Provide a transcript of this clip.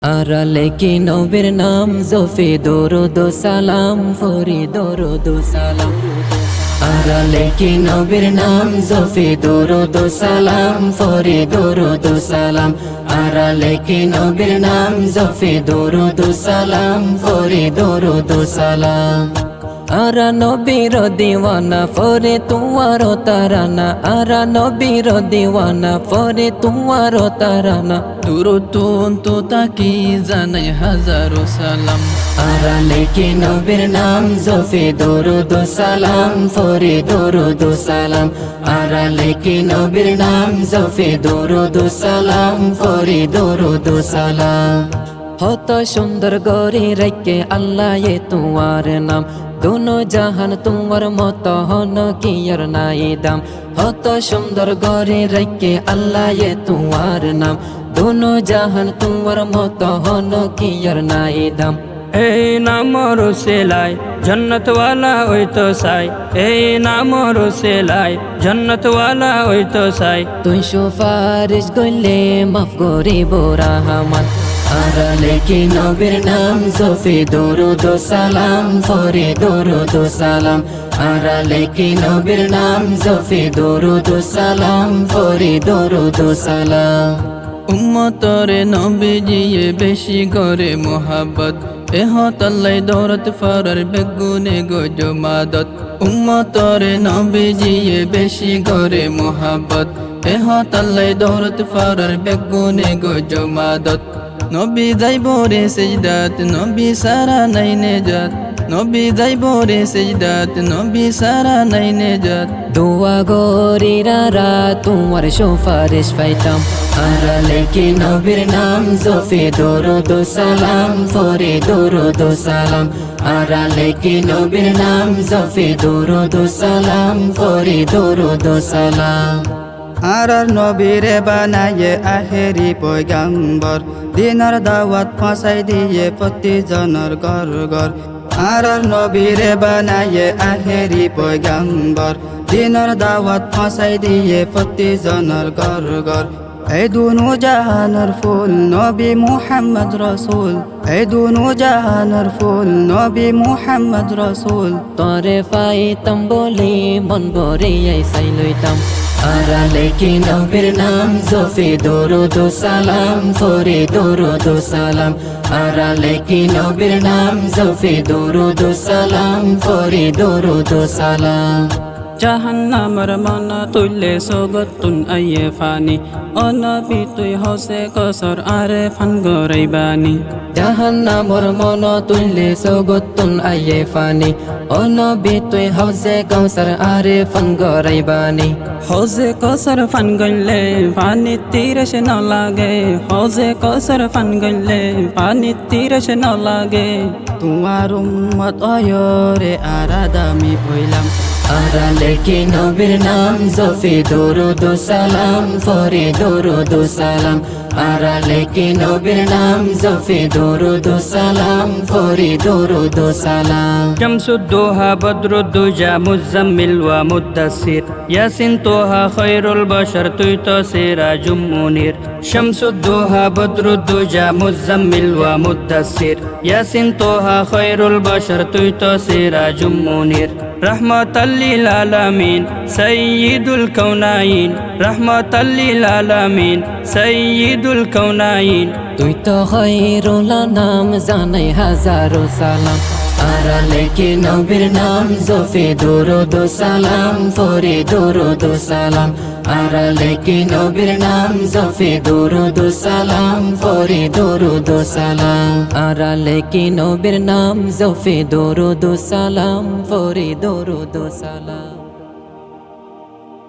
আড়ালে কি নবীর নাম জফি দরুদ ও সালাম ফরি দরুদ ও সালাম। আড়ালে কি নবীর নাম জফি দরুদ ও সালাম ফরি দরুদ ও সালাম। আড়ালে কি নবীর নাম জফি দরুদ ও সালাম ফরি দরুদ ও সালাম। আরা নবীর দিওয়ানা ফরে তোমার তারানা। আরা নবীর দিওয়ানা ফরে তোমার তারানা। দুরুদ তো তাকি জানাই হাজারো সালাম। আড়ালে কি নবীর নাম জফি দরুদ ও সালাম ফরি দরুদ ও সালাম। আড়ালে কি নবীর নাম জফি দরুদ ও সালাম ফরি দরুদ ও সালাম। হত সুন্দর গরি রেখে আল্লাহ এ তোমার নাম। দোনো জাহান তোমার মত হন কি আর নাই দাম। হত সুন্দর গরি রেখে আল্লাহ এ তোমার নাম। দোনো জাহান তোমার মত হন কি আর নাই দাম। এই নামর সেলাই জন্নতওয়ালা ওই তো সাই। এই নামর সেলাই জন্নতওয়ালা ওই তো সাই। তুই সুপারিশ গইলে মাফ করিব রহমান। আড়ালে কি নবীর নাম জফি দরুদ ও সালাম ফরি দরুদ ও সালাম। আড়ালে কি নবীর নাম জফি দরুদ ও সালাম ফরি দরুদ ও সালাম। উম্মতরে নবীজিয়ে বেশি করে মোহাব্বত। এহ তাল্লাই দৌলত ফরার বেগুনে গো মাদত। উম্মতরে নবীজিয়ে বেশি করে মোহাব্বত। এহ তাল্লাই দৌলত ফরার বেগুনে গো মাদত। নবী যাইব রে সেজদাত নবী সারা নাই নেজাত। নবী যাইব রে সেজদাত নবী সারা নাই নেজাত। দোয়া গরিরা তোমার সুপারিশ পাইতাম। আড়ালে কি নবীর নাম জফি দরুদ ও সালাম ফরি দরুদ ও সালাম। আড়ালে কি নবীর নাম জফি দরুদ ও সালাম ফরি দরুদ ও সালাম। আর নবীরে বানায়ে আখেরি পয়গাম্বর। দিনার দাওয়াত ফাঁসাই দিয়ে প্রতিজনের ঘর ঘর। আর নবীরে বানায়ে আখেরি পয়গাম্বর। দিনার দাওয়াত ফাঁসাই দিয়ে প্রতিজনের ঘর ঘর। এই দুনু জাহানের ফুল নবী মুহাম্মদ রসুল। এই দুনু জাহানের ফুল নবী মুহাম্মদ রসুল। তরে পাইতাম বলি মন ভরে আইসাই লইতাম। আড়ালে কি নবীর নাম জফি দরুদ ও সালাম ফরি দরুদ ও সালাম। আড়ালে কি নবীর নাম জফি দরুদ ও সালাম ফরি দরুদ ও সালাম। জাহান্নামের মনা তুইলে সগতুন আইয়ে ফানি। ও নবী তুই হসে কসর আরে ফান গরাইবানি। জাহান্নামর মন তুইলে সগতুন আইয়ে ফানি। ও নবী তুই হজে কৌসর আরে ফান গরাইবানি। হজে কসর ফান গইলে পানি তীরস ন লাগে। হজে কসর ফান গইলে পানি তীরস ন লাগে। তোমার উম্মত অয়রে আরাদামি হইলাম। আড়ালে কি নবীর নাম জফি দরুদ ও সালাম ফরি দরুদ ও সালাম। আড়ালে কি নবীর নাম জফি দরুদ ও সালাম ফরি দরুদ ও সালাম। শামসুদ্দোহা বদরুদ্দুজা মুজাম্মিল ওয়া মুদ্দাসির। ইয়াসিন তোহা খৈরুল বশর তুই তো সিরাজুম মুনির। শামসুদ্দোহা বদরুদ্দুজা মুজাম্মিল ওয়া মুদ্দাসির। ইয়াসিন তোহা খৈরুল বশর তুই তো সিরাজুম মুনির। রহমাতাল লিল আলামিন সাইয়্যিদুল কাউনাইন। রহমাতাল লিল আলামিন সাইয়্যিদুল কাউনাইন। তুই তো খৈরুল নাম জানাই হাজারো সালাম। আড়ালে কি নবীর নাম জফি দরুদ ও সালাম ফরি দরুদ ও সালাম। আড়ালে কি নবীর নাম জফি দরুদ ও সালাম ফরি দরুদ ও সালাম। আড়ালে কি নবীর নাম জফি দরুদ ও সালাম ফরি দরুদ ও সালাম।